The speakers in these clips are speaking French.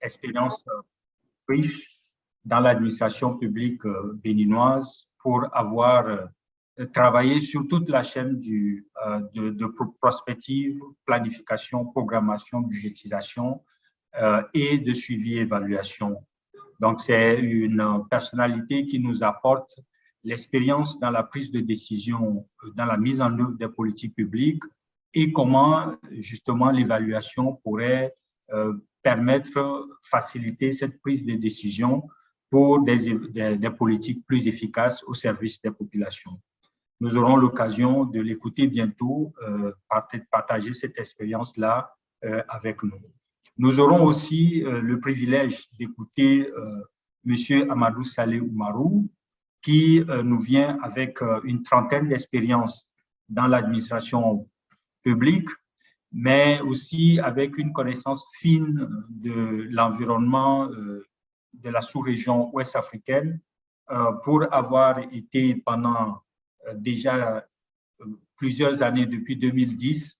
expérience riche dans l'administration publique béninoise pour avoir travaillé sur toute la chaîne de prospective, planification, programmation, budgétisation et de suivi et évaluation. Donc, c'est une personnalité qui nous apporte l'expérience dans la prise de décision, dans la mise en œuvre des politiques publiques et comment, justement, l'évaluation pourrait permettre, faciliter cette prise de décision pour des politiques plus efficaces au service des populations. Nous aurons l'occasion de l'écouter bientôt, partager cette expérience-là avec nous. Nous aurons aussi le privilège d'écouter M. Amadou Saleh Oumarou, qui nous vient avec une trentaine d'expériences dans l'administration publique, mais aussi avec une connaissance fine de l'environnement de la sous-région ouest africaine, pour avoir été pendant déjà plusieurs années, depuis 2010,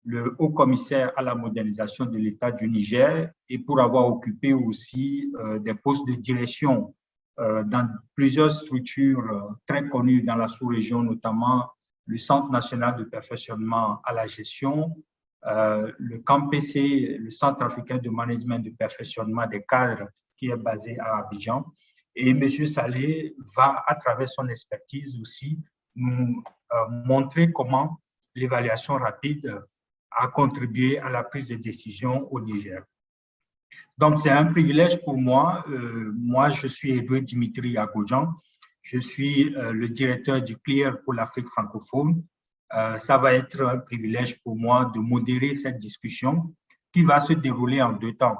le haut-commissaire à la modernisation de l'État du Niger et pour avoir occupé aussi des postes de direction dans plusieurs structures très connues dans la sous-région, notamment le Centre national de perfectionnement à la gestion, le CAMPC, le Centre africain de management de perfectionnement des cadres, qui est basé à Abidjan. Et M. Saleh va, à travers son expertise aussi, nous montrer comment l'évaluation rapide a contribué à la prise de décision au Niger. Donc, c'est un privilège pour moi. Moi, je suis Edouard Dimitri Agodjan. Je suis le directeur du CLEAR pour l'Afrique francophone. Ça va être un privilège pour moi de modérer cette discussion qui va se dérouler en deux temps.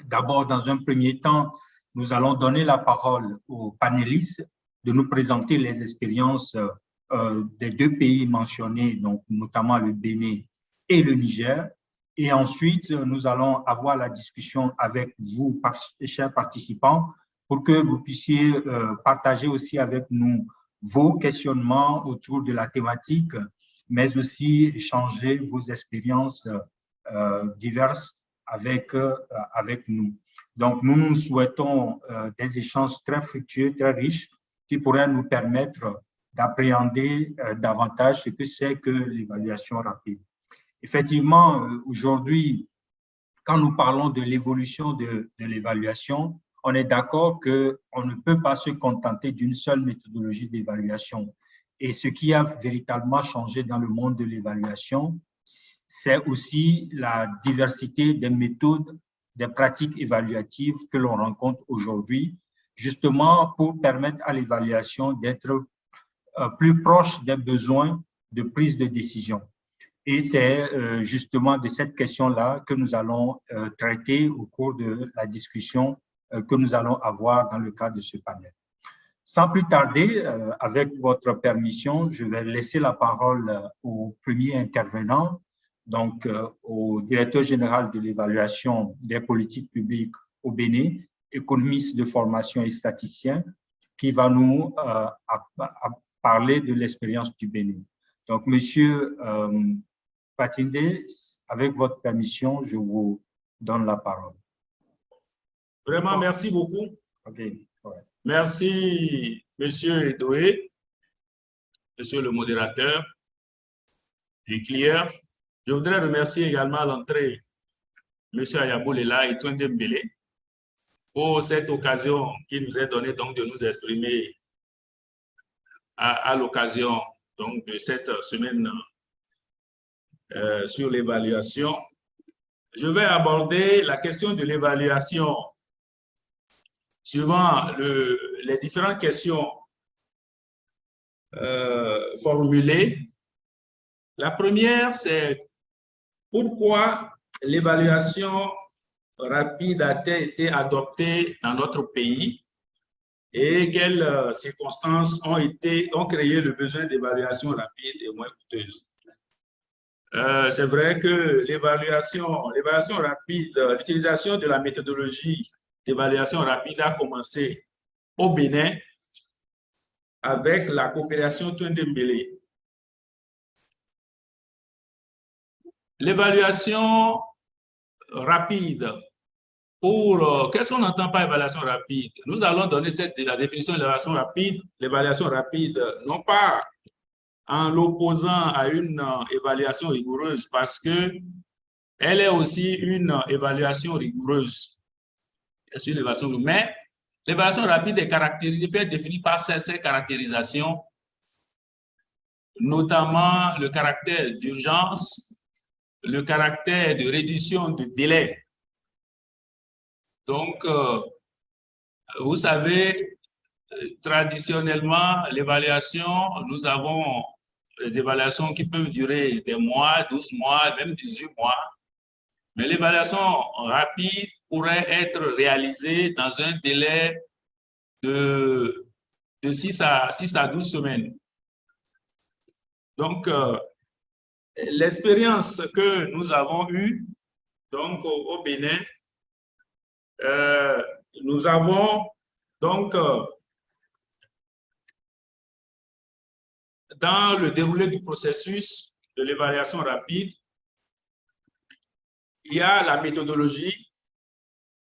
D'abord, dans un premier temps, nous allons donner la parole aux panélistes de nous présenter les expériences des deux pays mentionnés, donc notamment le Bénin et le Niger. Et ensuite, nous allons avoir la discussion avec vous, chers participants, pour que vous puissiez partager aussi avec nous vos questionnements autour de la thématique, mais aussi échanger vos expériences diverses avec nous. Donc, nous souhaitons des échanges très fructueux, très riches, qui pourraient nous permettre d'appréhender davantage ce que c'est que l'évaluation rapide. Effectivement, aujourd'hui, quand nous parlons de l'évolution de l'évaluation, on est d'accord qu'on ne peut pas se contenter d'une seule méthodologie d'évaluation. Et ce qui a véritablement changé dans le monde de l'évaluation, c'est aussi la diversité des méthodes, des pratiques évaluatives que l'on rencontre aujourd'hui, justement pour permettre à l'évaluation d'être plus proche des besoins de prise de décision. Et c'est justement de cette question-là que nous allons traiter au cours de la discussion que nous allons avoir dans le cadre de ce panel. Sans plus tarder, avec votre permission, je vais laisser la parole au premier intervenant, donc au directeur général de l'évaluation des politiques publiques au Bénin, économiste de formation et statisticien, qui va nous parler de l'expérience du Bénin. Donc, Monsieur Patinde, avec votre permission, je vous donne la parole. Vraiment, merci beaucoup. Okay. Ouais. Merci, Monsieur Edoé, Monsieur le modérateur du CLEAR. Je voudrais remercier également à l'entrée Monsieur Ayabou Lela et Twende Mbele pour cette occasion qui nous est donnée donc de nous exprimer à l'occasion donc de cette semaine sur l'évaluation. Je vais aborder la question de l'évaluation suivant les différentes questions formulées. La première, c'est pourquoi l'évaluation rapide a-t-elle été adoptée dans notre pays et quelles circonstances ont créé le besoin d'évaluation rapide et moins coûteuse. C'est vrai que l'évaluation rapide, l'utilisation de la méthodologie d'évaluation rapide a commencé au Bénin avec la coopération Twende Mbele. L'évaluation rapide qu'est-ce qu'on entend par évaluation rapide? Nous allons donner la définition de l'évaluation rapide, non pas en l'opposant à une évaluation rigoureuse, parce que elle est aussi une évaluation rigoureuse. C'est une évaluation, mais l'évaluation rapide est caractérisée, peut être définie par ces caractérisations, notamment le caractère d'urgence, le caractère de réduction de délai. Donc, vous savez, traditionnellement, l'évaluation, nous avons des évaluations qui peuvent durer des mois, 12 mois, même 18 mois. Mais l'évaluation rapide pourrait être réalisée dans un délai de 6 à 12 semaines. Donc, l'expérience que nous avons eue donc, au Bénin, nous avons donc dans le déroulé du processus de l'évaluation rapide, il y a la méthodologie.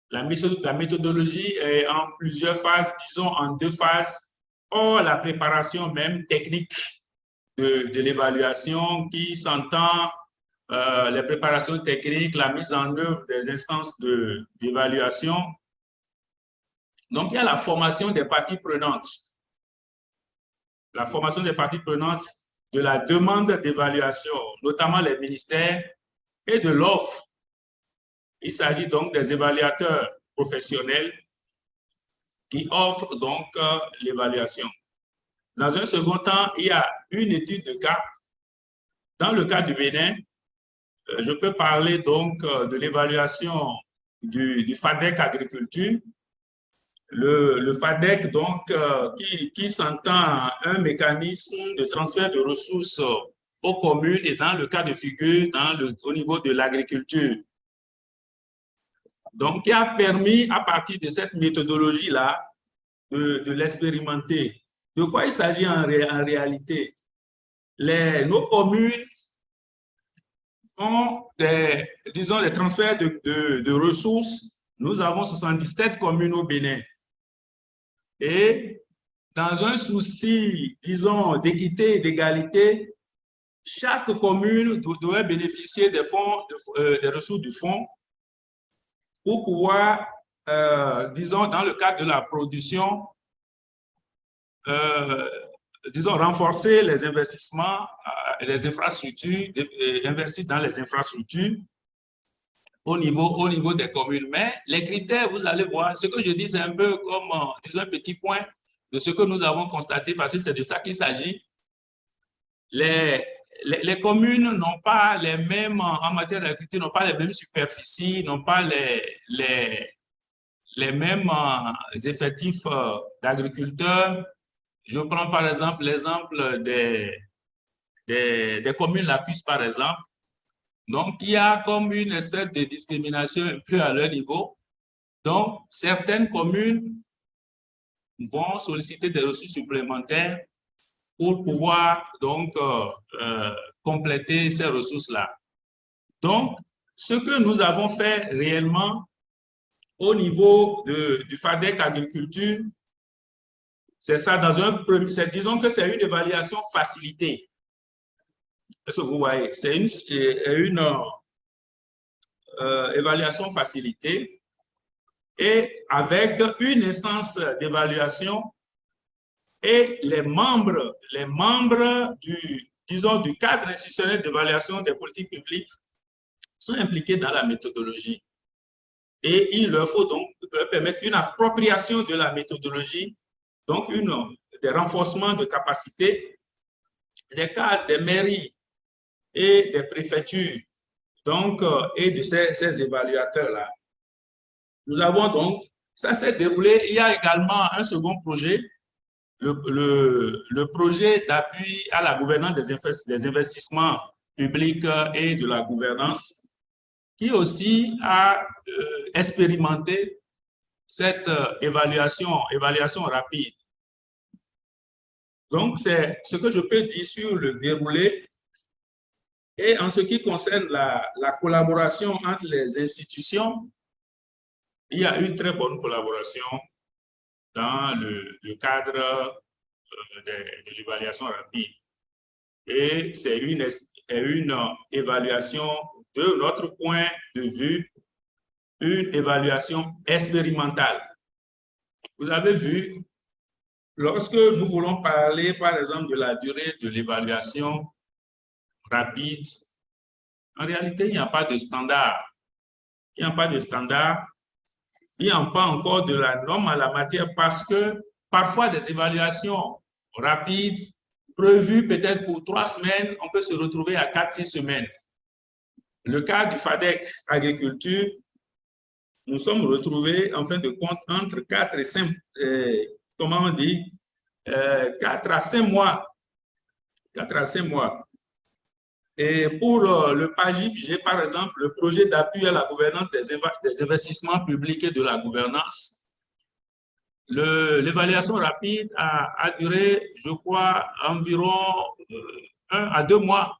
La méthodologie est en plusieurs phases, disons en 2 phases. Or, la préparation même technique de l'évaluation qui s'entend les préparations techniques, la mise en œuvre des instances d'évaluation. Donc, il y a la formation des parties prenantes. La formation des parties prenantes de la demande d'évaluation, notamment les ministères, et de l'offre. Il s'agit donc des évaluateurs professionnels qui offrent donc l'évaluation. Dans un second temps, il y a une étude de cas. Dans le cas du Bénin, je peux parler donc de l'évaluation du FADEC agriculture. Le FADEC, donc, qui s'entend un mécanisme de transfert de ressources aux communes et dans le cas de figure au niveau de l'agriculture. Donc, qui a permis, à partir de cette méthodologie-là, de l'expérimenter. De quoi il s'agit en réalité? Nos communes font des transferts de ressources. Nous avons 77 communes au Bénin. Et dans un souci, disons, d'équité et d'égalité, chaque commune doit bénéficier des fonds, des ressources du fonds pour pouvoir, disons, dans le cadre de la production, disons, renforcer les investissements, les infrastructures, investir dans les infrastructures au niveau des communes. Mais les critères, vous allez voir, ce que je dis, c'est un peu comme, disons, un petit point de ce que nous avons constaté, parce que c'est de ça qu'il s'agit. Les communes n'ont pas les mêmes, en matière d'agriculture, n'ont pas les mêmes superficies, n'ont pas les mêmes effectifs d'agriculteurs. Je prends par exemple l'exemple des communes lacusses, par exemple. Donc, il y a comme une espèce de discrimination un peu à leur niveau. Donc, certaines communes vont solliciter des ressources supplémentaires pour pouvoir donc compléter ces ressources-là. Donc, ce que nous avons fait réellement au niveau du FADEC agriculture, c'est ça, disons que c'est une évaluation facilitée. Est-ce que vous voyez? C'est une évaluation facilitée et avec une instance d'évaluation et les membres du cadre institutionnel d'évaluation des politiques publiques sont impliqués dans la méthodologie. Et il leur faut donc permettre une appropriation de la méthodologie, donc des renforcements de capacité des cadres des mairies et des préfectures, donc, et de ces évaluateurs-là. Nous avons donc, ça s'est déroulé. Il y a également un second projet, le projet d'appui à la gouvernance des investissements publics et de la gouvernance, qui aussi a expérimenté cette évaluation rapide. Donc, c'est ce que je peux dire sur le déroulé. Et en ce qui concerne la collaboration entre les institutions, il y a une très bonne collaboration dans le cadre de l'évaluation rapide. Et c'est une évaluation de notre point de vue, une évaluation expérimentale. Vous avez vu, lorsque nous voulons parler, par exemple, de la durée de l'évaluation rapide, en réalité, il n'y a pas de standard. Il n'y a pas de standard. Il n'y a pas encore de la norme en la matière parce que parfois des évaluations rapides prévues peut-être pour 3 semaines, on peut se retrouver à 4-6 semaines. Le cas du FADEC agriculture, nous sommes retrouvés en fin de compte entre 4 et 5, comment on dit, 4 à 5 mois. 4 à 5 mois. Et pour le PAGIF, j'ai par exemple le projet d'appui à la gouvernance des investissements publics et de la gouvernance. L'évaluation rapide a duré, je crois, environ 1 à 2 mois,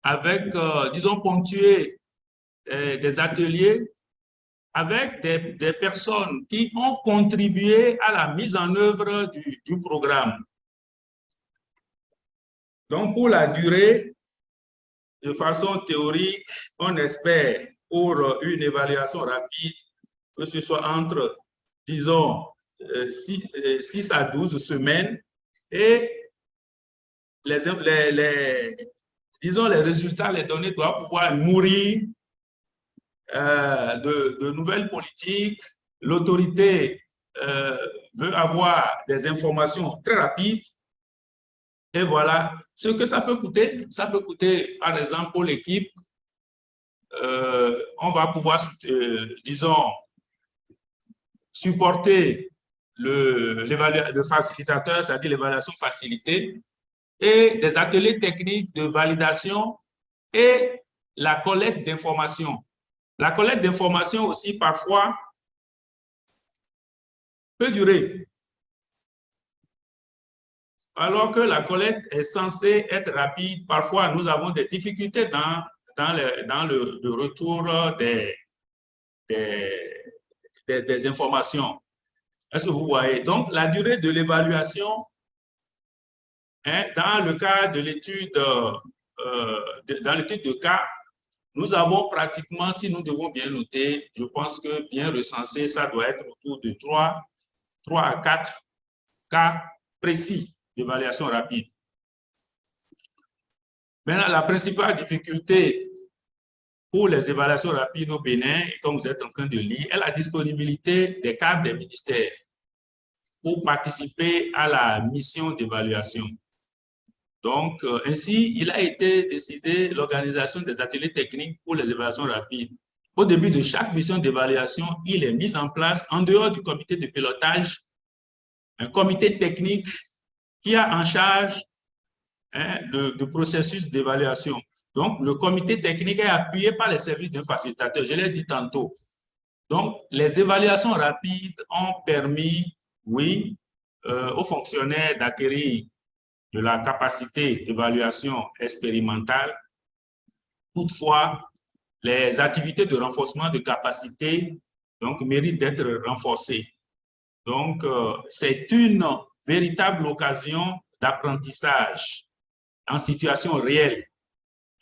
avec, disons, ponctué des ateliers avec des personnes qui ont contribué à la mise en œuvre du programme. Donc, pour la durée, de façon théorique, on espère pour une évaluation rapide que ce soit entre, disons, 6 à 12 semaines et disons, les résultats, les données doivent pouvoir nourrir de nouvelles politiques. L'autorité veut avoir des informations très rapides. Et voilà, ce que ça peut coûter, par exemple, pour l'équipe, on va pouvoir, disons, supporter le facilitateur, c'est-à-dire l'évaluation facilitée, et des ateliers techniques de validation et la collecte d'informations. La collecte d'informations aussi, parfois, peut durer. Alors que la collecte est censée être rapide, parfois nous avons des difficultés dans le retour des informations. Est-ce que vous voyez? Donc, la durée de l'évaluation, hein, dans le cas de l'étude, dans l'étude de cas, nous avons pratiquement, si nous devons bien noter, je pense que bien recensé, ça doit être autour de 3 à 4 cas précis d'évaluation rapide. Maintenant, la principale difficulté pour les évaluations rapides au Bénin, comme vous êtes en train de lire, est la disponibilité des cadres des ministères pour participer à la mission d'évaluation. Donc, ainsi, il a été décidé l'organisation des ateliers techniques pour les évaluations rapides. Au début de chaque mission d'évaluation, il est mis en place, en dehors du comité de pilotage, un comité technique qui a en charge le processus d'évaluation. Donc, le comité technique est appuyé par les services d'un facilitateur, je l'ai dit tantôt. Donc, les évaluations rapides ont permis, oui, aux fonctionnaires d'acquérir de la capacité d'évaluation expérimentale. Toutefois, les activités de renforcement de capacité donc, méritent d'être renforcées. Donc, c'est une véritable occasion d'apprentissage en situation réelle.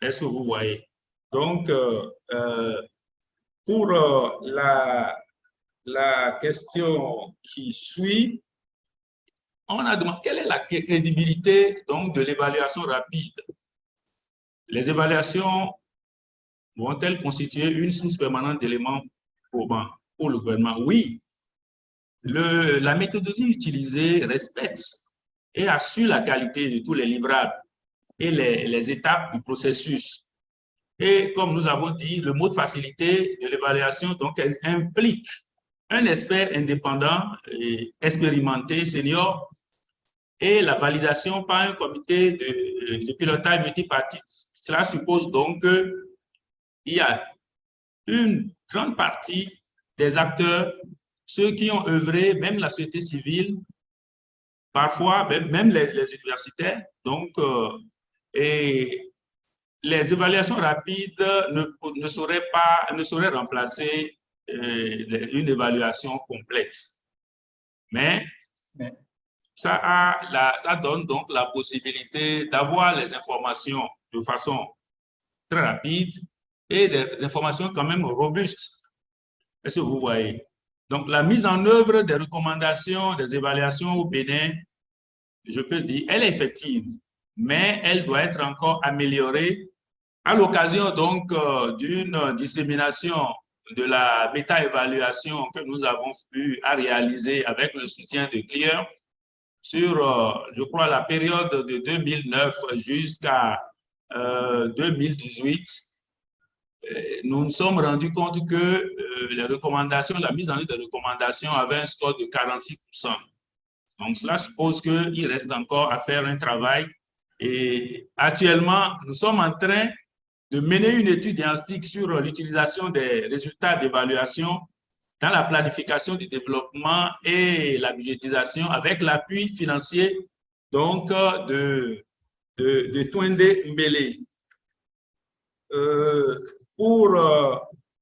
Est-ce que vous voyez? Donc, pour la question qui suit, on a demandé quelle est la crédibilité donc, de l'évaluation rapide. Les évaluations vont-elles constituer une source permanente d'éléments probants pour le gouvernement? Oui. La méthodologie utilisée respecte et assure la qualité de tous les livrables et les étapes du processus. Et comme nous avons dit, le mot de facilité de l'évaluation donc implique un expert indépendant et expérimenté, senior, et la validation par un comité de pilotage multipartite. Cela suppose donc qu'il y a une grande partie des acteurs, ceux qui ont œuvré, même la société civile, parfois même les universitaires. Donc, et les évaluations rapides ne sauraient remplacer une évaluation complète. Mais ça donne donc la possibilité d'avoir les informations de façon très rapide et des informations quand même robustes. Est-ce que vous voyez? Donc, la mise en œuvre des recommandations, des évaluations au Bénin, je peux dire, elle est effective, mais elle doit être encore améliorée à l'occasion donc d'une dissémination de la méta-évaluation que nous avons eu à réaliser avec le soutien de CLIER sur, je crois, la période de 2009 jusqu'à 2018. Nous nous sommes rendus compte que les recommandations, la mise en œuvre des recommandations avait un score de 46%. Donc, cela suppose qu'il reste encore à faire un travail. Et actuellement, nous sommes en train de mener une étude diagnostique sur l'utilisation des résultats d'évaluation dans la planification du développement et la budgétisation avec l'appui financier donc de Twende Mbele.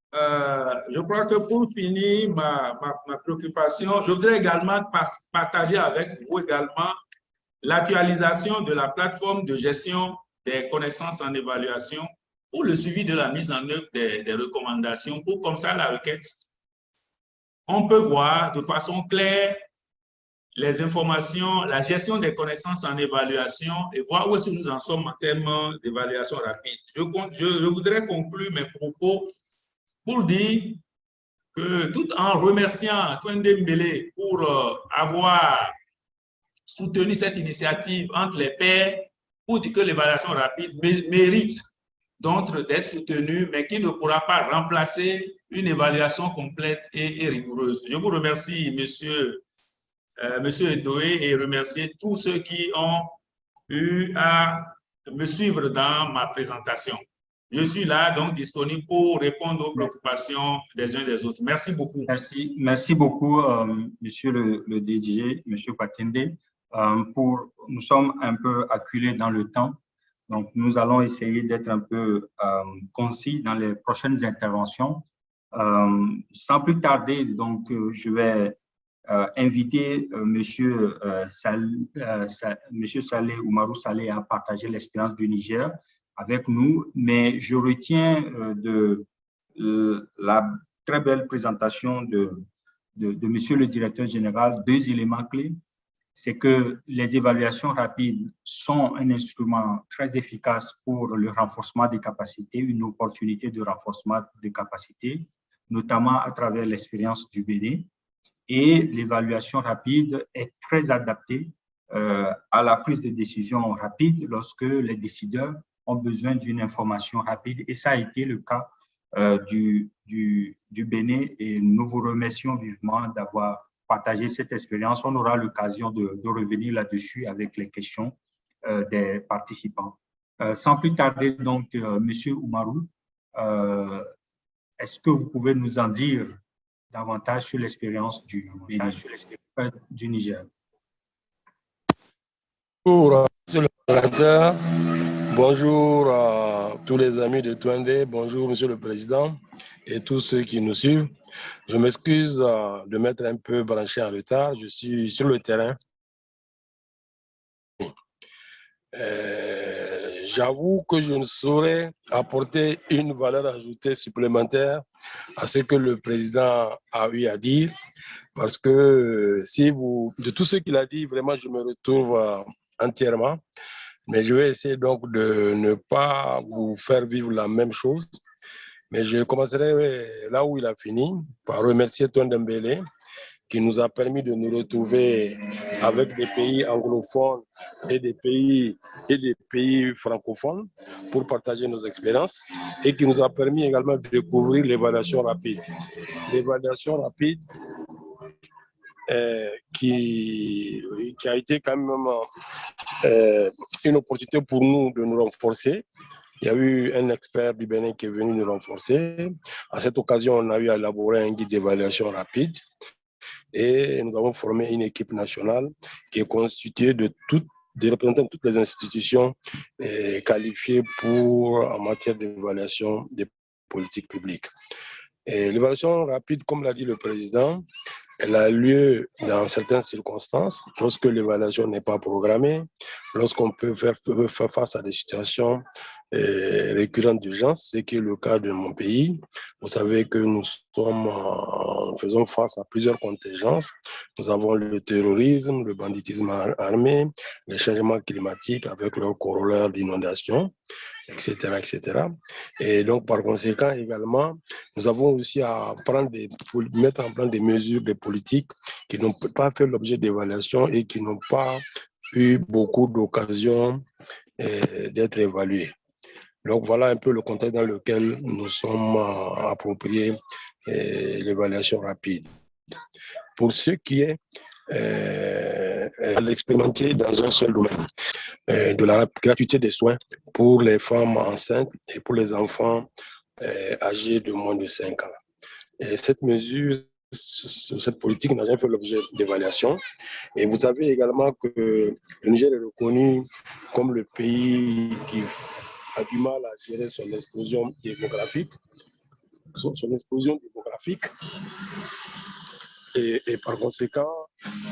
Je crois que pour finir ma préoccupation, je voudrais également partager avec vous également l'actualisation de la plateforme de gestion des connaissances en évaluation pour le suivi de la mise en œuvre des recommandations. Pour comme ça, la requête, on peut voir de façon claire les informations, la gestion des connaissances en évaluation et voir où est-ce que nous en sommes en termes d'évaluation rapide. Je voudrais conclure mes propos pour dire que tout en remerciant Twende Mbele pour avoir soutenu cette initiative entre les pairs pour dire que l'évaluation rapide mérite donc d'être soutenue, mais qui ne pourra pas remplacer une évaluation complète et rigoureuse. Je vous remercie, Monsieur Edoé, et remercier tous ceux qui ont eu à me suivre dans ma présentation. Je suis là, donc, disponible pour répondre aux préoccupations des uns des autres. Merci beaucoup. Merci beaucoup, Monsieur le DG, Monsieur Patende. Nous sommes un peu acculés dans le temps, donc nous allons essayer d'être un peu concis dans les prochaines interventions. Sans plus tarder, donc, je vais inviter Monsieur Saleh, Oumarou Saleh, à partager l'expérience du Niger avec nous, mais je retiens de la très belle présentation de Monsieur le directeur général deux éléments clés. C'est que les évaluations rapides sont un instrument très efficace pour le renforcement des capacités, une opportunité de renforcement des capacités, notamment à travers l'expérience du Bénin. Et l'évaluation rapide est très adaptée à la prise de décision rapide lorsque les décideurs ont besoin d'une information rapide. Et ça a été le cas du Bénin, et nous vous remercions vivement d'avoir partagé cette expérience. On aura l'occasion de revenir là-dessus avec les questions des participants. Sans plus tarder, donc, Monsieur Oumarou, est-ce que vous pouvez nous en dire davantage sur l'expérience du Bénin, du Niger? Bonjour, Monsieur le Président. Bonjour à tous les amis de Twende. Bonjour, Monsieur le Président et tous ceux qui nous suivent. Je m'excuse de m'être un peu branché en retard. Je suis sur le terrain. J'avoue que je ne saurais apporter une valeur ajoutée supplémentaire à ce que le président a eu à dire, parce que de tout ce qu'il a dit, vraiment, je me retrouve entièrement. Mais je vais essayer donc de ne pas vous faire vivre la même chose. Mais je commencerai là où il a fini, par remercier Twende Mbele, qui nous a permis de nous retrouver avec des pays anglophones et des pays francophones pour partager nos expériences, et qui nous a permis également de découvrir l'évaluation rapide. L'évaluation rapide qui a été quand même une opportunité pour nous de nous renforcer. Il y a eu un expert du Bénin qui est venu nous renforcer. À cette occasion, on a eu à élaborer un guide d'évaluation rapide. Et nous avons formé une équipe nationale qui est constituée des représentants de toutes les institutions qualifiées en matière d'évaluation des politiques publiques. L'évaluation rapide, comme l'a dit le président, elle a lieu dans certaines circonstances, lorsque l'évaluation n'est pas programmée, lorsqu'on peut faire face à des situations récurrentes d'urgence, ce qui est le cas de mon pays. Vous savez que nous faisons face à plusieurs contingences. Nous avons le terrorisme, le banditisme armé, les changements climatiques avec leur corollaire d'inondations, etc., etc. Et donc, par conséquent, également, nous avons aussi à mettre en place des mesures, des politiques qui n'ont pas fait l'objet d'évaluation et qui n'ont pas eu beaucoup d'occasions d'être évaluées. Donc, voilà un peu le contexte dans lequel nous sommes appropriés l'évaluation rapide. Pour ce qui est l'expérimenter dans un seul domaine, de la gratuité des soins pour les femmes enceintes et pour les enfants âgés de moins de 5 ans. Et cette mesure, cette politique n'a jamais fait l'objet d'évaluation. Et vous savez également que le Niger est reconnu comme le pays qui a du mal à gérer son explosion démographique. Et par conséquent,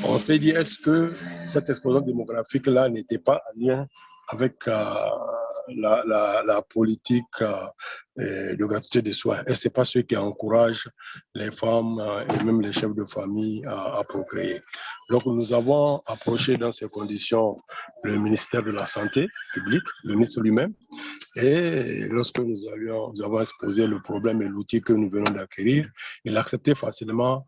on s'est dit, est-ce que cette explosion démographique-là n'était pas en lien avec la politique de gratuité des soins? Et ce n'est pas ce qui encourage les femmes et même les chefs de famille à procréer. Donc, nous avons approché dans ces conditions le ministère de la Santé publique, le ministre lui-même. Et lorsque nous avons exposé le problème et l'outil que nous venons d'acquérir, il a accepté facilement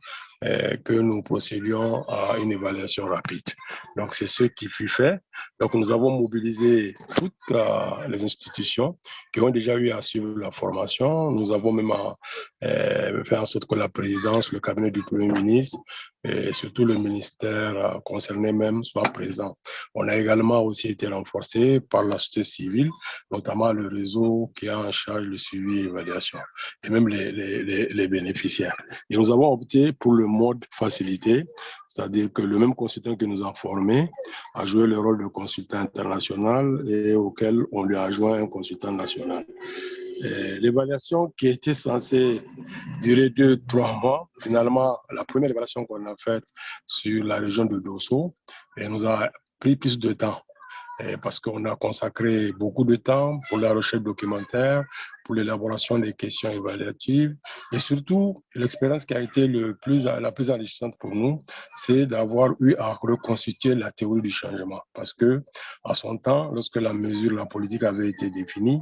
que nous procédions à une évaluation rapide. Donc, c'est ce qui fut fait. Donc, nous avons mobilisé toutes les institutions qui ont déjà eu à suivre la formation. Nous avons même fait en sorte que la présidence, le cabinet du Premier ministre et surtout le ministère concerné même soit présent. On a également aussi été renforcé par la société civile, notamment le réseau qui a en charge le suivi et l'évaluation, et même les bénéficiaires. Et nous avons opté pour le mode facilité, c'est-à-dire que le même consultant qui nous a formés a joué le rôle de consultant international et auquel on lui a joint un consultant national. L'évaluation qui était censée durer 2-3 mois, finalement, la première évaluation qu'on a faite sur la région de Dosso, nous a pris plus de temps. Parce qu'on a consacré beaucoup de temps pour la recherche documentaire, pour l'élaboration des questions évaluatives. Et surtout, l'expérience qui a été la plus enrichissante pour nous, c'est d'avoir eu à reconstituer la théorie du changement. Parce que, à son temps, lorsque la politique avait été définie,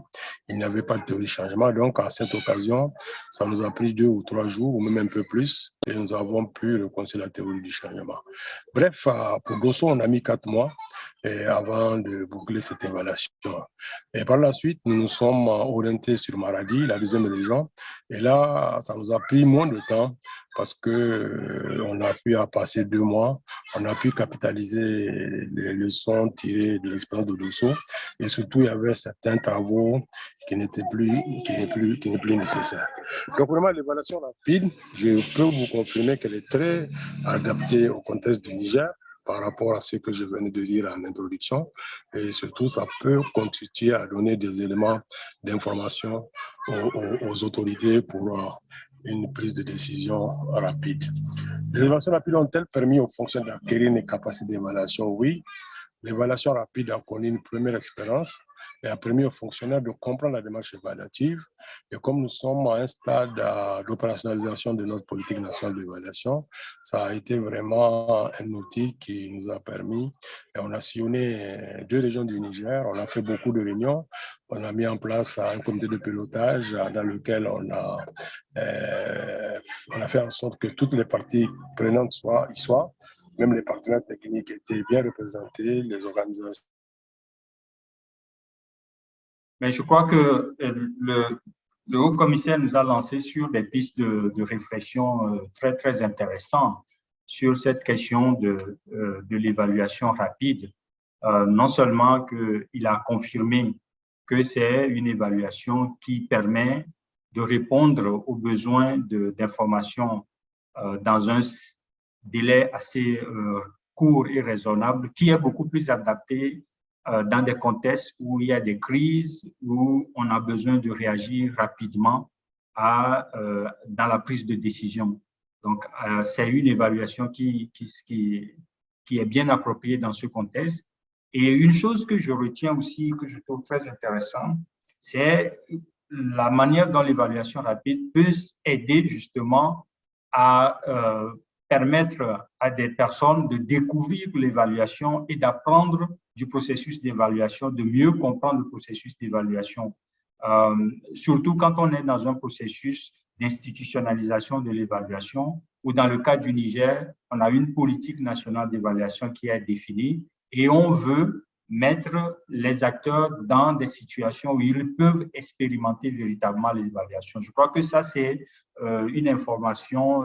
il n'y avait pas de théorie du changement. Donc, à cette occasion, ça nous a pris 2 ou 3 jours, ou même un peu plus, et nous avons pu reconstituer la théorie du changement. Bref, pour Dosso, on a mis 4 mois avant de boucler cette évaluation. Et par la suite, nous nous sommes orientés sur Maradi, la deuxième région. Et là, ça nous a pris moins de temps parce qu'on a pu passer 2 mois. On a pu capitaliser les leçons tirées de l'expérience de Dosso. Et surtout, il y avait certains travaux qui n'est plus nécessaires. Donc, vraiment, l'évaluation rapide, je peux vous confirmer qu'elle est très adaptée au contexte du Niger, par rapport à ce que je venais de dire en introduction. Et surtout, ça peut constituer à donner des éléments d'information aux autorités pour une prise de décision rapide. Les évaluations rapides ont-elles permis aux fonctionnaires d'acquérir une capacité d'évaluation? Oui. L'évaluation rapide a connu une première expérience et a permis aux fonctionnaires de comprendre la démarche évaluative. Et comme nous sommes à un stade d'opérationnalisation de notre politique nationale d'évaluation, ça a été vraiment un outil qui nous a permis. Et on a sillonné 2 régions du Niger, on a fait beaucoup de réunions, on a mis en place un comité de pilotage dans lequel on a fait en sorte que toutes les parties prenantes y soient. Même les partenaires techniques étaient bien représentés, les organisations. Mais je crois que le haut-commissaire nous a lancé sur des pistes de réflexion très, très intéressantes sur cette question de l'évaluation rapide. Non seulement qu'il a confirmé que c'est une évaluation qui permet de répondre aux besoins d'information dans un délai assez court et raisonnable, qui est beaucoup plus adapté dans des contextes où il y a des crises, où on a besoin de réagir rapidement dans la prise de décision. Donc, c'est une évaluation qui est bien appropriée dans ce contexte. Et une chose que je retiens aussi, que je trouve très intéressante, c'est la manière dont l'évaluation rapide peut aider justement à permettre à des personnes de découvrir l'évaluation et d'apprendre du processus d'évaluation, de mieux comprendre le processus d'évaluation. Surtout quand on est dans un processus d'institutionnalisation de l'évaluation, ou dans le cas du Niger, on a une politique nationale d'évaluation qui est définie et on veut mettre les acteurs dans des situations où ils peuvent expérimenter véritablement l'évaluation. Je crois que ça, c'est une information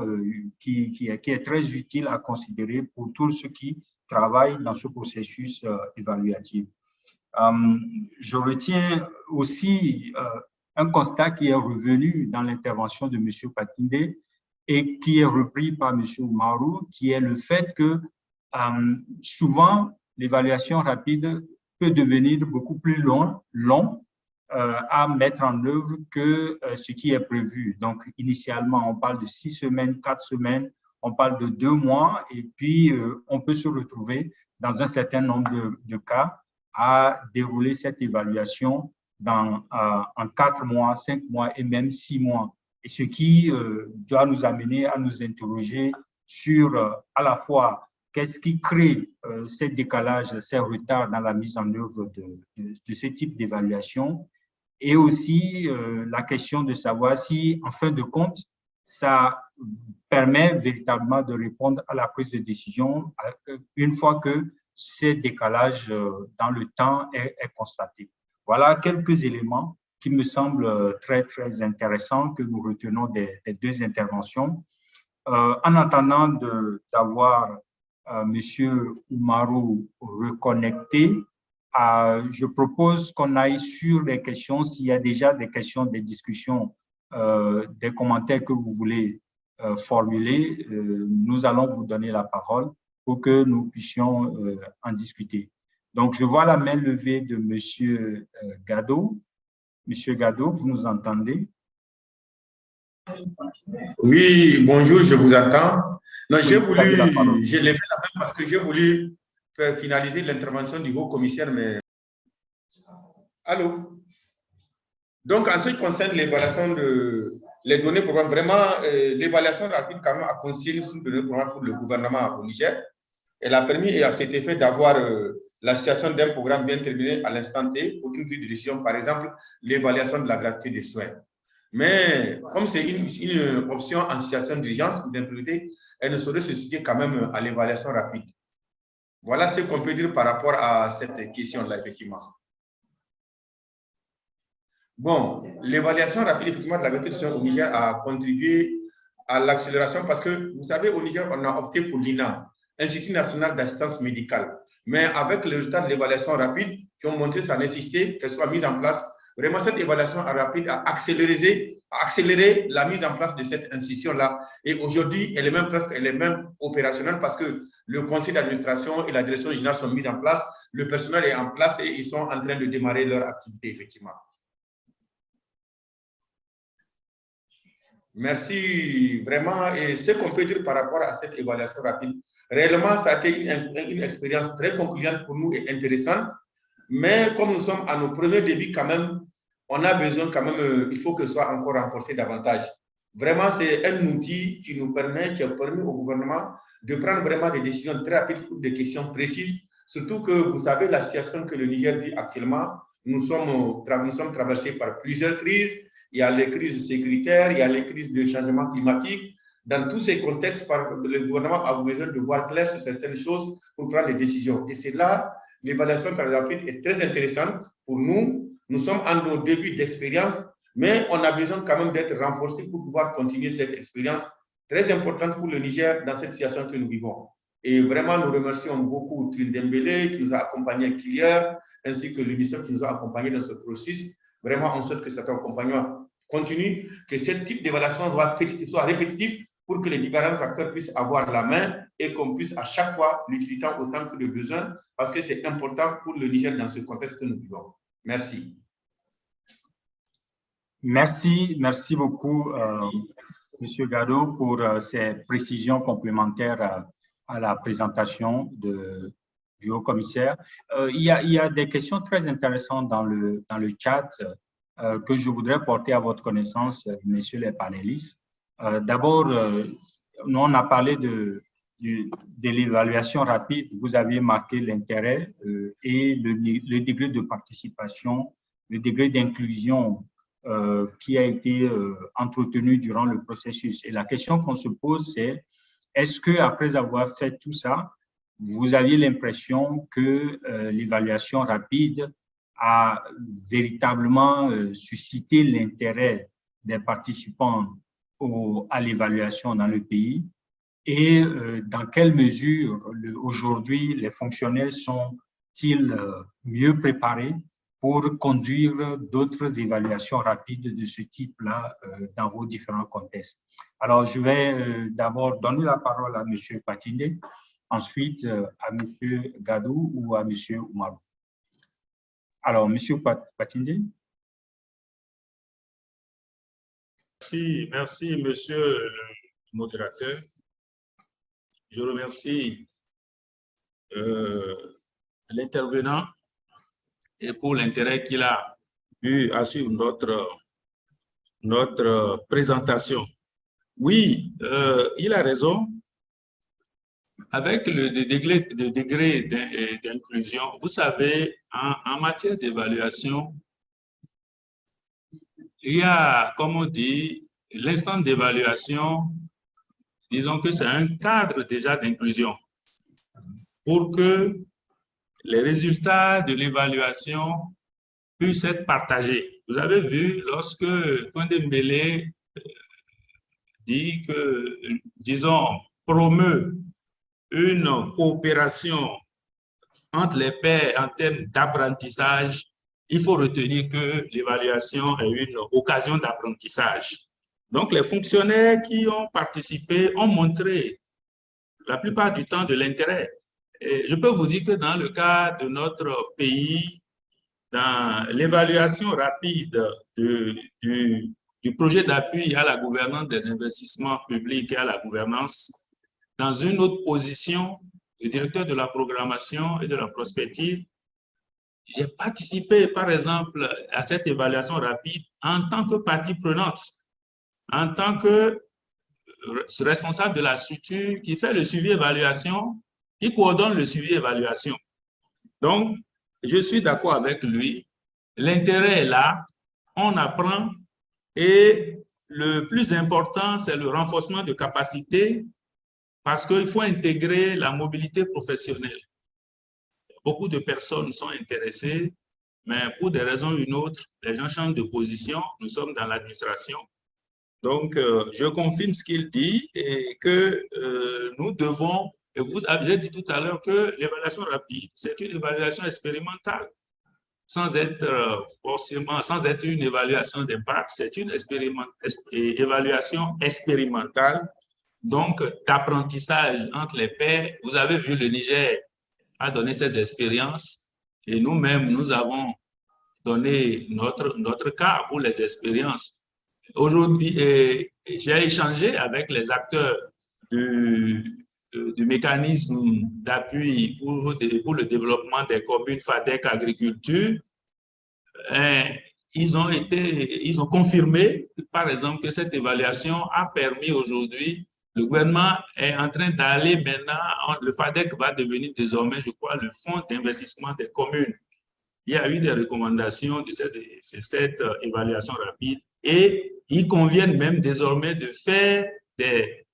qui est très utile à considérer pour tous ceux qui travaillent dans ce processus évaluatif. Je retiens aussi un constat qui est revenu dans l'intervention de M. Patinde et qui est repris par M. Oumarou, qui est le fait que souvent, l'évaluation rapide peut devenir beaucoup plus long à mettre en œuvre que ce qui est prévu. Donc, initialement, on parle de 6 semaines, 4 semaines, on parle de 2 mois, et puis on peut se retrouver dans un certain nombre de cas à dérouler cette évaluation en 4 mois, 5 mois et même 6 mois. Et ce qui doit nous amener à nous interroger sur à la fois qu'est-ce qui crée ces décalages, ces retards dans la mise en œuvre de ce type d'évaluation, et aussi la question de savoir si, en fin de compte, ça permet véritablement de répondre à la prise de décision une fois que ces décalages dans le temps est constaté. Voilà quelques éléments qui me semblent très, très intéressants que nous retenons des 2 interventions. En attendant d'avoir Monsieur Oumarou reconnecté, je propose qu'on aille sur les questions. S'il y a déjà des questions, des discussions, des commentaires que vous voulez formuler, nous allons vous donner la parole pour que nous puissions en discuter. Donc, je vois la main levée de Monsieur Gado. Monsieur Gado, vous nous entendez? Oui, bonjour, je vous entends. Non, j'ai levé la main parce que j'ai voulu faire finaliser l'intervention du haut-commissaire, mais... Allô? Donc, en ce qui concerne l'évaluation les données programmes, vraiment, l'évaluation rapide quand même a constitué une source de données programmes pour le gouvernement au Niger. Elle a permis à cet effet d'avoir la situation d'un programme bien terminé à l'instant T pour une prise de décision, par exemple, l'évaluation de la gratuité des soins. Mais comme c'est une option en situation d'urgence ou d'imprévité, elle ne saurait se situer quand même à l'évaluation rapide. Voilà ce qu'on peut dire par rapport à cette question-là, effectivement. Bon, l'évaluation rapide, effectivement, de la gratuité des soins au Niger a contribué à l'accélération parce que, vous savez, au Niger, on a opté pour l'INAM, Institut national d'assistance médicale. Mais avec le résultat de l'évaluation rapide, qui ont montré sa nécessité qu'elle soit mise en place, vraiment, cette évaluation rapide a accéléré la mise en place de cette institution-là. Et aujourd'hui, elle est même opérationnelle parce que le conseil d'administration et la direction générale sont mis en place, le personnel est en place et ils sont en train de démarrer leur activité, effectivement. Merci, vraiment. Et ce qu'on peut dire par rapport à cette évaluation rapide, réellement, ça a été une expérience très concluante pour nous et intéressante. Mais comme nous sommes à nos premiers débuts quand même, on a besoin quand même, il faut que ce soit encore renforcé davantage. Vraiment, c'est un outil qui nous permet, qui a permis au gouvernement de prendre vraiment des décisions très rapides pour des questions précises. Surtout que vous savez la situation que le Niger vit actuellement. Nous sommes traversés par plusieurs crises. Il y a les crises sécuritaires, il y a les crises de changement climatique. Dans tous ces contextes, le gouvernement a besoin de voir clair sur certaines choses pour prendre des décisions. Et c'est là, l'évaluation rapide est très intéressante pour nous. Nous sommes en nos débuts d'expérience, mais on a besoin quand même d'être renforcés pour pouvoir continuer cette expérience très importante pour le Niger dans cette situation que nous vivons. Et vraiment, nous remercions beaucoup Trin Dembélé qui nous a accompagnés à Kilier, ainsi que l'UNICEF qui nous a accompagnés dans ce processus. Vraiment, on souhaite que cet accompagnement continue, que ce type d'évaluation soit répétitif pour que les différents acteurs puissent avoir la main et qu'on puisse à chaque fois l'utiliser autant que de besoin, parce que c'est important pour le Niger dans ce contexte que nous vivons. Merci. Merci beaucoup, Monsieur Gado, pour ces précisions complémentaires à la présentation du haut-commissaire. Il y a des questions très intéressantes dans le chat que je voudrais porter à votre connaissance, messieurs les panélistes. D'abord, nous on a parlé de l'évaluation rapide. Vous aviez marqué l'intérêt et le degré de participation, le degré d'inclusion qui a été entretenu durant le processus. Et la question qu'on se pose, c'est est-ce qu'après avoir fait tout ça, vous aviez l'impression que l'évaluation rapide a véritablement suscité l'intérêt des participants à l'évaluation dans le pays et dans quelle mesure aujourd'hui les fonctionnaires sont-ils mieux préparés pour conduire d'autres évaluations rapides de ce type-là dans vos différents contextes. Alors, je vais d'abord donner la parole à M. Patindé, ensuite à M. Gadou ou à M. Oumarou. Alors, M. Patindé. Merci, monsieur le modérateur. Je remercie l'intervenant et pour l'intérêt qu'il a eu à suivre notre présentation. Oui, il a raison. Avec le degré d'inclusion, vous savez, en matière d'évaluation, il y a, comme on dit, l'instant d'évaluation, disons que c'est un cadre déjà d'inclusion pour que les résultats de l'évaluation puissent être partagés. Vous avez vu, lorsque Condé-Mbélé dit que, disons, promeut une coopération entre les pairs en termes d'apprentissage, il faut retenir que l'évaluation est une occasion d'apprentissage. Donc, les fonctionnaires qui ont participé ont montré la plupart du temps de l'intérêt. Je peux vous dire que dans le cas de notre pays, dans l'évaluation rapide du projet d'appui à la gouvernance des investissements publics et à la gouvernance, dans une autre position, le directeur de la programmation et de la prospective, j'ai participé, par exemple, à cette évaluation rapide en tant que partie prenante, en tant que responsable de la structure qui fait le suivi-évaluation, qui coordonne le suivi-évaluation. Donc, je suis d'accord avec lui. L'intérêt est là, on apprend et le plus important, c'est le renforcement de capacités parce qu'il faut intégrer la mobilité professionnelle. Beaucoup de personnes sont intéressées, mais pour des raisons ou une autre, les gens changent de position. Nous sommes dans l'administration. Donc, je confirme ce qu'il dit et que nous devons, et vous avez dit tout à l'heure que l'évaluation rapide, c'est une évaluation expérimentale, sans être forcément, sans être une évaluation d'impact, c'est une évaluation expérimentale, donc d'apprentissage entre les pairs. Vous avez vu, le Niger a donné ses expériences et nous-mêmes, nous avons donné notre cas pour les expériences. Aujourd'hui, j'ai échangé avec les acteurs du mécanisme d'appui pour le développement des communes FADEC Agriculture. Ils ont confirmé, par exemple, que cette évaluation a permis aujourd'hui, le gouvernement est en train d'aller maintenant, le FADEC va devenir désormais, je crois, le fonds d'investissement des communes. Il y a eu des recommandations de cette évaluation rapide et il convient même désormais de faire des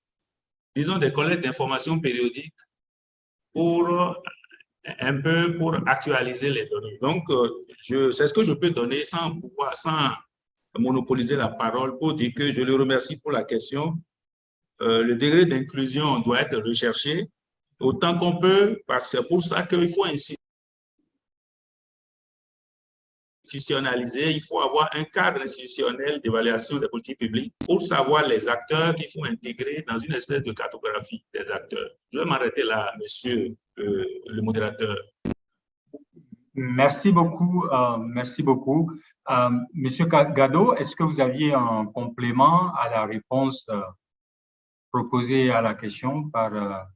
collectes d'informations périodiques pour actualiser les données. Donc, c'est ce que je peux donner sans monopoliser la parole pour dire que je le remercie pour la question. Le degré d'inclusion doit être recherché autant qu'on peut parce que c'est pour ça qu'il faut institutionnaliser, il faut avoir un cadre institutionnel d'évaluation des politiques publiques pour savoir les acteurs qu'il faut intégrer dans une espèce de cartographie des acteurs. Je vais m'arrêter là, monsieur le modérateur. Merci beaucoup. Monsieur Gado, est-ce que vous aviez un complément à la réponse proposée à la question par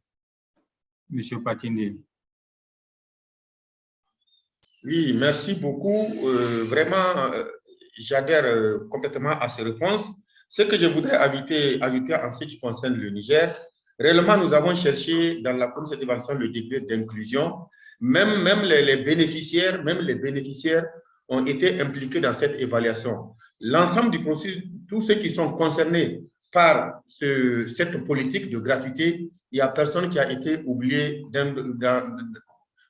Monsieur Patinde? Oui, merci beaucoup. Vraiment, j'adhère complètement à ces réponses. Ce que je voudrais ajouter en ce qui concerne le Niger, réellement, nous avons cherché dans la première évaluation le degré d'inclusion. Même les bénéficiaires ont été impliqués dans cette évaluation. L'ensemble du processus, tous ceux qui sont concernés par cette politique de gratuité, il n'y a personne qui a été oublié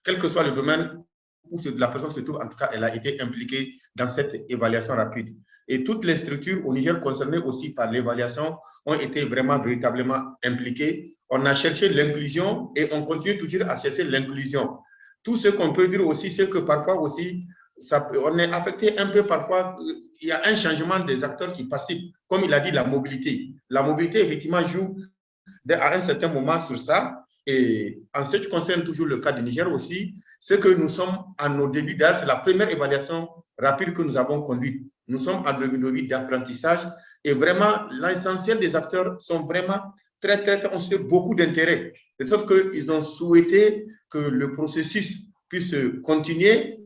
quel que soit le domaine où la personne se trouve, en tout cas, elle a été impliquée dans cette évaluation rapide. Et toutes les structures au Niger concernées aussi par l'évaluation ont été vraiment véritablement impliquées. On a cherché l'inclusion et on continue toujours à chercher l'inclusion. Tout ce qu'on peut dire aussi, c'est que parfois aussi, on est affecté un peu parfois, il y a un changement des acteurs qui participent, comme il a dit, la mobilité. La mobilité, effectivement, joue à un certain moment sur ça. Et en ce qui concerne toujours le cas du Niger aussi, c'est que nous sommes à nos débuts, d'ailleurs, c'est la première évaluation rapide que nous avons conduite. Nous sommes à nos débuts d'apprentissage et vraiment, l'essentiel des acteurs sont vraiment ont beaucoup d'intérêt. De sorte qu'ils ont souhaité que le processus puisse continuer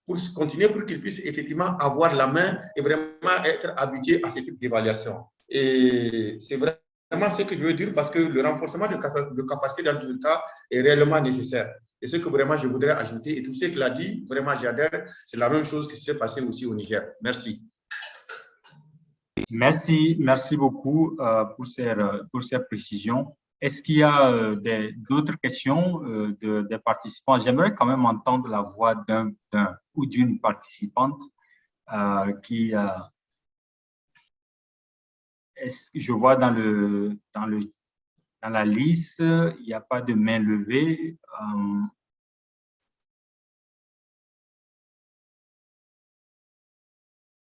pour qu'ils puissent effectivement avoir la main et vraiment être habitués à ce type d'évaluation. Et c'est vraiment ce que je veux dire parce que le renforcement de capacité dans tout cas est réellement nécessaire. Et ce que vraiment je voudrais ajouter, et tout ce qu'il a dit, vraiment j'adhère, c'est la même chose qui s'est passé aussi au Niger. Merci. Merci beaucoup pour ces précisions. Est-ce qu'il y a d'autres questions des participants? J'aimerais quand même entendre la voix d'un ou d'une participante qui... je vois dans la liste, il n'y a pas de main levée.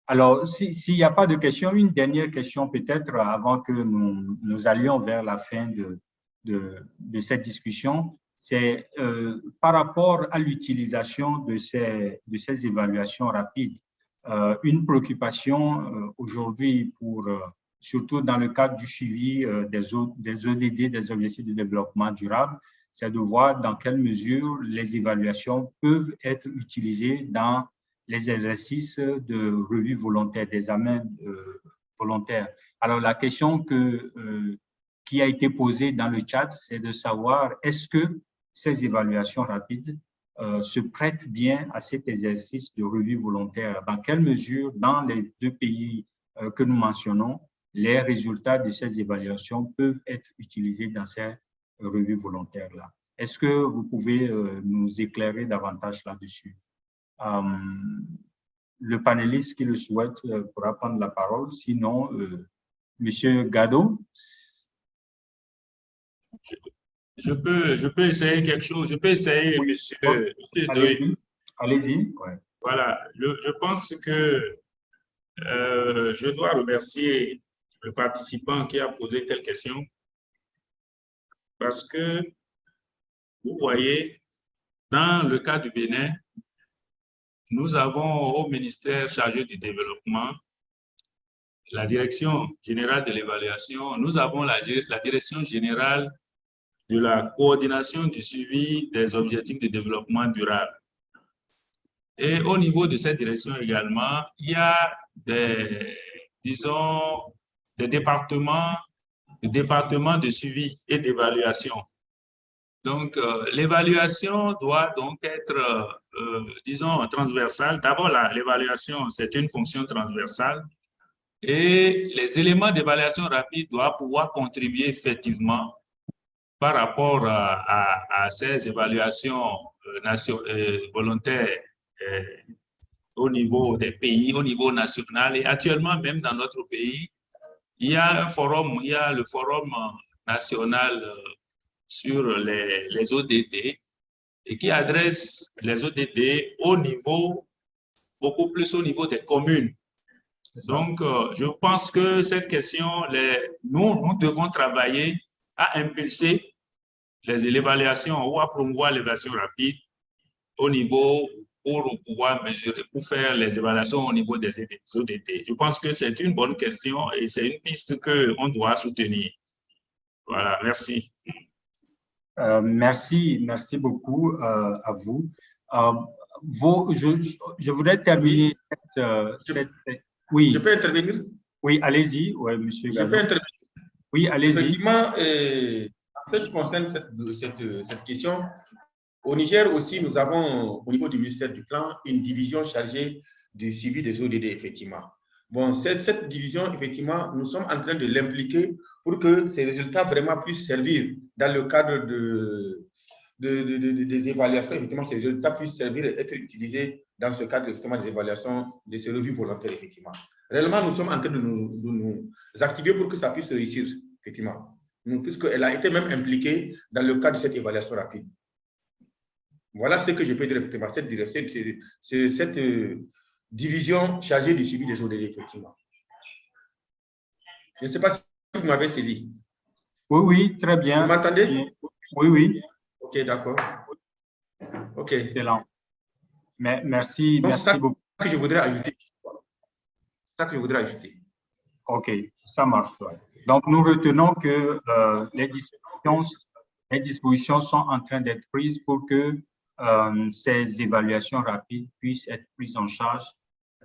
Alors, s'il n'y a pas de questions, une dernière question peut-être avant que nous allions vers la fin de cette discussion, c'est par rapport à l'utilisation de ces évaluations rapides. Une préoccupation aujourd'hui surtout dans le cadre du suivi des ODD, des objectifs de développement durable, c'est de voir dans quelle mesure les évaluations peuvent être utilisées dans les exercices de revue volontaire, d'examen volontaire. Alors, la question qui a été posée dans le chat, c'est de savoir est-ce que ces évaluations rapides se prêtent bien à cet exercice de revue volontaire? Dans quelle mesure, dans les deux pays que nous mentionnons, les résultats de ces évaluations peuvent être utilisés dans ces revues volontaires-là? Est-ce que vous pouvez nous éclairer davantage là-dessus? Le panéliste qui le souhaite pourra prendre la parole. Sinon, Monsieur Gado. Je peux essayer quelque chose. Je peux essayer, oui. Monsieur Allez-y. Ouais. Voilà. Je pense que je dois remercier le participant qui a posé telle question parce que, vous voyez, dans le cas du Bénin, nous avons au ministère chargé du développement la direction générale de l'évaluation, nous avons la direction générale de la coordination du suivi des objectifs de développement durable. Et au niveau de cette direction également, il y a des départements de suivi et d'évaluation. Donc, l'évaluation doit donc être, disons, transversale. D'abord, l'évaluation, c'est une fonction transversale. Et les éléments d'évaluation rapide doivent pouvoir contribuer effectivement par rapport à ces évaluations volontaires au niveau des pays, au niveau national. Et actuellement, même dans notre pays, il y a un forum, il y a le forum national sur les ODD et qui adresse les ODD au niveau, beaucoup plus au niveau des communes. Donc, je pense que cette question, nous devons travailler à impulser l'évaluation ou à promouvoir l'évaluation rapide au niveau pour pouvoir mesurer, pour faire les évaluations au niveau des ODT? Je pense que c'est une bonne question et c'est une piste qu'on doit soutenir. Voilà, merci. Merci beaucoup à vous. Je voudrais terminer oui. Je peux intervenir? Oui, allez-y, ouais, monsieur Gallo. Je peux intervenir? Oui, allez-y. Effectivement, en ce qui concerne cette question, au Niger aussi, nous avons, au niveau du ministère du Plan, une division chargée du suivi des ODD, effectivement. Bon, cette division, effectivement, nous sommes en train de l'impliquer pour que ces résultats vraiment puissent servir dans le cadre des évaluations. Effectivement, ces résultats puissent servir et être utilisés dans ce cadre, effectivement, des évaluations, de ces revues volontaires, effectivement. Réellement, nous sommes en train de nous activer pour que ça puisse réussir, effectivement, puisqu'elle a été même impliquée dans le cadre de cette évaluation rapide. Voilà ce que je peux dire, effectivement, cette division chargée du suivi des ODD, effectivement. Je ne sais pas si vous m'avez saisi. Oui, très bien. Vous m'entendez? Oui. Ok, d'accord. Ok. Excellent. Merci beaucoup. C'est ça que je voudrais ajouter. Ok, ça marche. Donc, nous retenons que les dispositions sont en train d'être prises pour que ces évaluations rapides puissent être prises en charge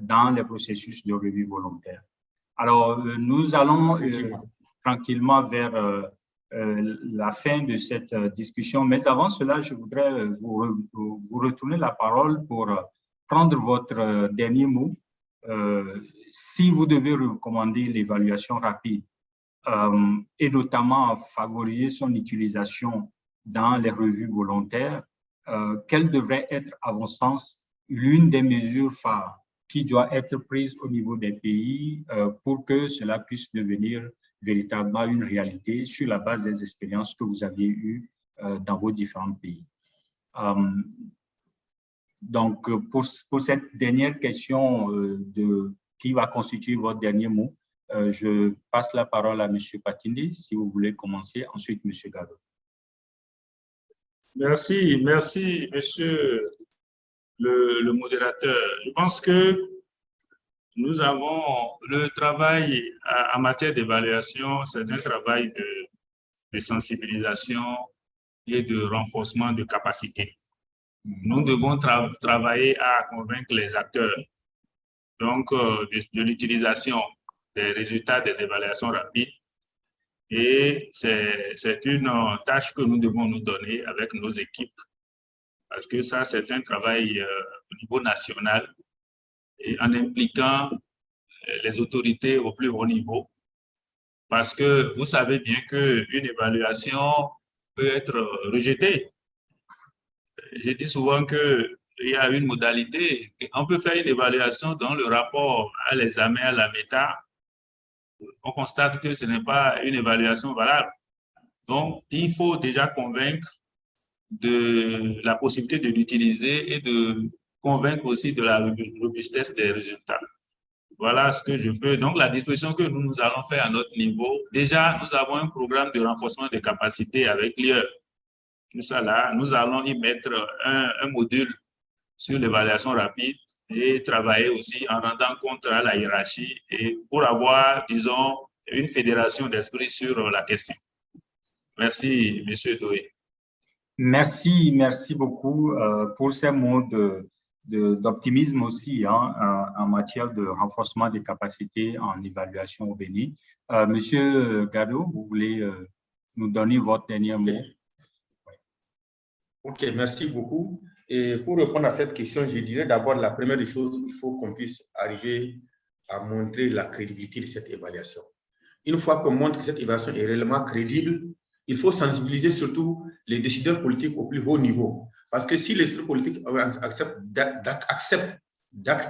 dans les processus de revue volontaire. Alors, nous allons tranquillement vers la fin de cette discussion, mais avant cela, je voudrais vous retourner la parole pour prendre votre dernier mot. Si vous devez recommander l'évaluation rapide et notamment favoriser son utilisation dans les revues volontaires, quelle devrait être, à votre sens, l'une des mesures phares qui doit être prise au niveau des pays pour que cela puisse devenir véritablement une réalité sur la base des expériences que vous aviez eues dans vos différents pays. Donc, pour cette dernière question qui va constituer votre dernier mot, je passe la parole à M. Patindi, si vous voulez commencer, ensuite M. Gallo. Merci, monsieur le modérateur. Je pense que nous avons le travail en matière d'évaluation, c'est un travail de sensibilisation et de renforcement de capacité. Nous devons travailler à convaincre les acteurs donc de l'utilisation des résultats des évaluations rapides. Et c'est une tâche que nous devons nous donner avec nos équipes, parce que ça, c'est un travail au niveau national et en impliquant les autorités au plus haut niveau, parce que vous savez bien qu'une évaluation peut être rejetée. Je dis souvent qu'il y a une modalité. On peut faire une évaluation dont le rapport à l'examen, à la méta, on constate que ce n'est pas une évaluation valable. Donc, il faut déjà convaincre de la possibilité de l'utiliser et de convaincre aussi de la robustesse des résultats. Voilà ce que je peux. Donc, la disposition que nous allons faire à notre niveau, déjà, nous avons un programme de renforcement des capacités avec l'IE. Tout ça là, nous allons y mettre un module sur l'évaluation rapide et travailler aussi en rendant compte à la hiérarchie et pour avoir, disons, une fédération d'esprit sur la question. Merci, M. Doué. Merci beaucoup pour ces mots d'optimisme aussi en matière de renforcement des capacités en évaluation au Bénin. Monsieur Gallo, vous voulez nous donner votre dernier mot? Ok, merci beaucoup. Et pour répondre à cette question, je dirais d'abord la première des choses, il faut qu'on puisse arriver à montrer la crédibilité de cette évaluation. Une fois qu'on montre que cette évaluation est réellement crédible, il faut sensibiliser surtout les décideurs politiques au plus haut niveau. Parce que si les décideurs politiques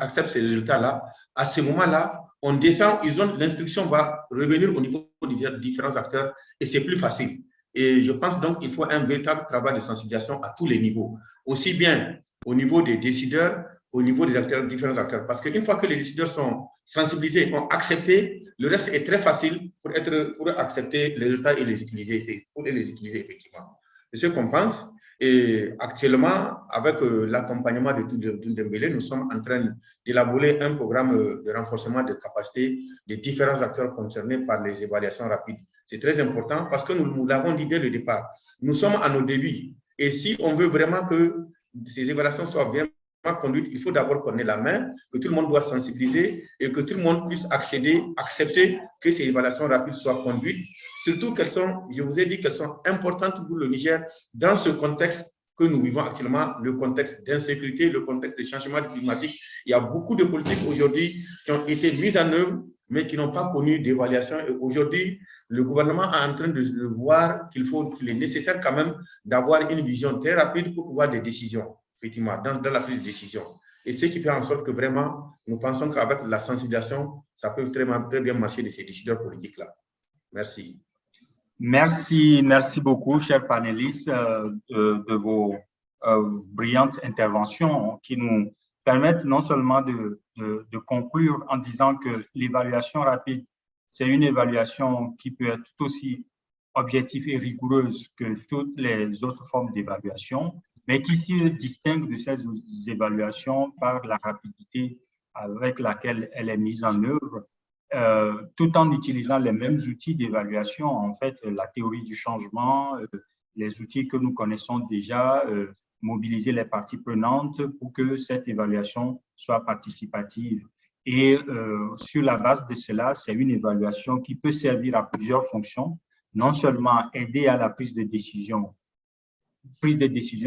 acceptent ces résultats-là, à ce moment-là, on descend, l'instruction va revenir au niveau des différents acteurs et c'est plus facile. Et je pense donc qu'il faut un véritable travail de sensibilisation à tous les niveaux, aussi bien au niveau des décideurs, au niveau des acteurs, différents acteurs. Parce qu'une fois que les décideurs sont sensibilisés, ont accepté, le reste est très facile pour accepter les résultats et les utiliser, effectivement. C'est ce qu'on pense. Et actuellement, avec l'accompagnement de Toun Dembélé, nous sommes en train d'élaborer un programme de renforcement de capacité des différents acteurs concernés par les évaluations rapides. C'est très important parce que nous l'avons dit dès le départ. Nous sommes à nos débuts. Et si on veut vraiment que ces évaluations soient vraiment conduites, il faut d'abord qu'on ait la main, que tout le monde doit sensibiliser et que tout le monde puisse accéder, accepter que ces évaluations rapides soient conduites. Surtout qu'elles sont, je vous ai dit qu'elles sont importantes pour le Niger dans ce contexte que nous vivons actuellement, le contexte d'insécurité, le contexte de changement climatique. Il y a beaucoup de politiques aujourd'hui qui ont été mises en œuvre, mais qui n'ont pas connu d'évaluation. Et aujourd'hui, le gouvernement est en train de voir qu'il est nécessaire quand même d'avoir une vision très rapide pour pouvoir des décisions, effectivement, dans la prise de décision. Et ce qui fait en sorte que vraiment, nous pensons qu'avec la sensibilisation, ça peut très bien marcher de ces décideurs politiques-là. Merci. Merci beaucoup, chers panélistes, de vos brillantes interventions qui nous permettent non seulement de conclure en disant que l'évaluation rapide, c'est une évaluation qui peut être tout aussi objective et rigoureuse que toutes les autres formes d'évaluation, mais qui se distingue de ces évaluations par la rapidité avec laquelle elle est mise en œuvre, tout en utilisant les mêmes outils d'évaluation, en fait, la théorie du changement, les outils que nous connaissons déjà, mobiliser les parties prenantes pour que cette évaluation soit participative. Et sur la base de cela, c'est une évaluation qui peut servir à plusieurs fonctions, non seulement aider à la prise de décision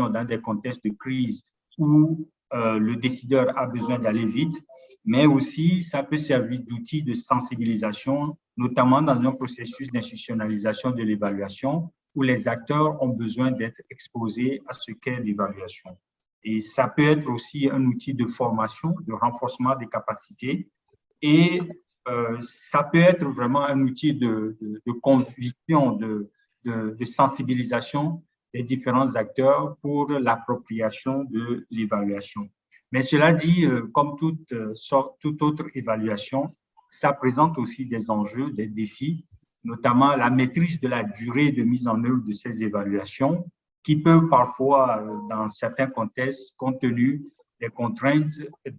dans des contextes de crise où le décideur a besoin d'aller vite, mais aussi ça peut servir d'outil de sensibilisation, notamment dans un processus d'institutionnalisation de l'évaluation où les acteurs ont besoin d'être exposés à ce qu'est l'évaluation. Et ça peut être aussi un outil de formation, de renforcement des capacités, et ça peut être vraiment un outil de conviction, de sensibilisation des différents acteurs pour l'appropriation de l'évaluation. Mais cela dit, comme toute autre évaluation, ça présente aussi des enjeux, des défis, notamment la maîtrise de la durée de mise en œuvre de ces évaluations, qui peut parfois, dans certains contextes, compte tenu des contraintes,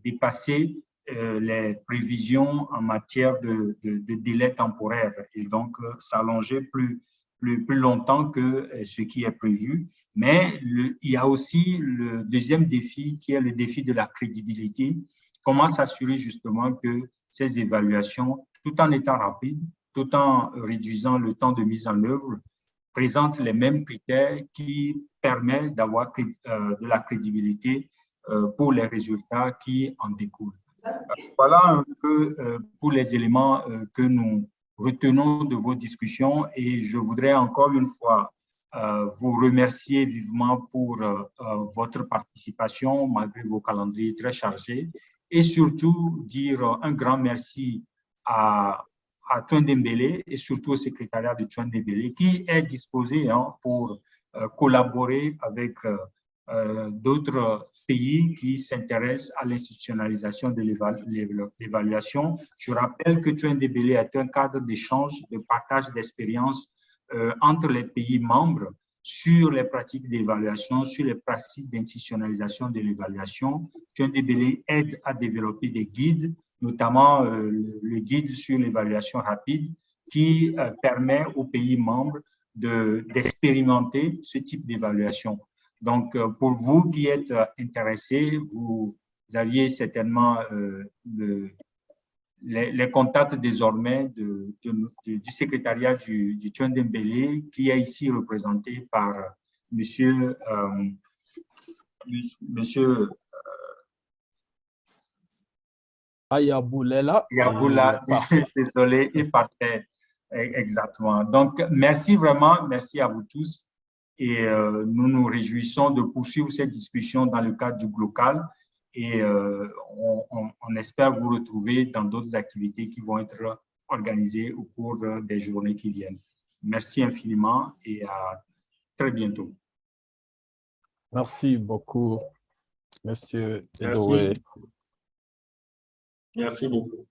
dépasser les prévisions en matière de délai temporaire et donc s'allonger plus longtemps que ce qui est prévu. Mais il y a aussi le deuxième défi qui est le défi de la crédibilité. Comment s'assurer justement que ces évaluations, tout en étant rapides, tout en réduisant le temps de mise en œuvre, présentent les mêmes critères qui permettent d'avoir de la crédibilité pour les résultats qui en découlent. Voilà un peu pour les éléments que nous retenons de vos discussions et je voudrais encore une fois vous remercier vivement pour votre participation malgré vos calendriers très chargés et surtout dire un grand merci à Toun Dembélé et surtout au secrétariat de Toun Dembélé qui est disposé pour collaborer avec d'autres pays qui s'intéressent à l'institutionnalisation de l'évaluation. Je rappelle que Toun Dembélé est un cadre d'échange, de partage d'expériences entre les pays membres sur les pratiques d'évaluation, sur les pratiques d'institutionnalisation de l'évaluation. Toun Dembélé aide à développer des guides, notamment le guide sur l'évaluation rapide, qui permet aux pays membres d'expérimenter ce type d'évaluation. Donc, pour vous qui êtes intéressés, vous aviez certainement les contacts désormais du secrétariat du Toun Dembélé, qui est ici représenté par monsieur Ayaboulela. Yaboula, désolé, il partait exactement. Donc, merci vraiment, merci à vous tous. Et nous nous réjouissons de poursuivre cette discussion dans le cadre du GLOCAL et on espère vous retrouver dans d'autres activités qui vont être organisées au cours des journées qui viennent. Merci infiniment et à très bientôt. Merci beaucoup, Monsieur Merci. Edoué. Merci beaucoup.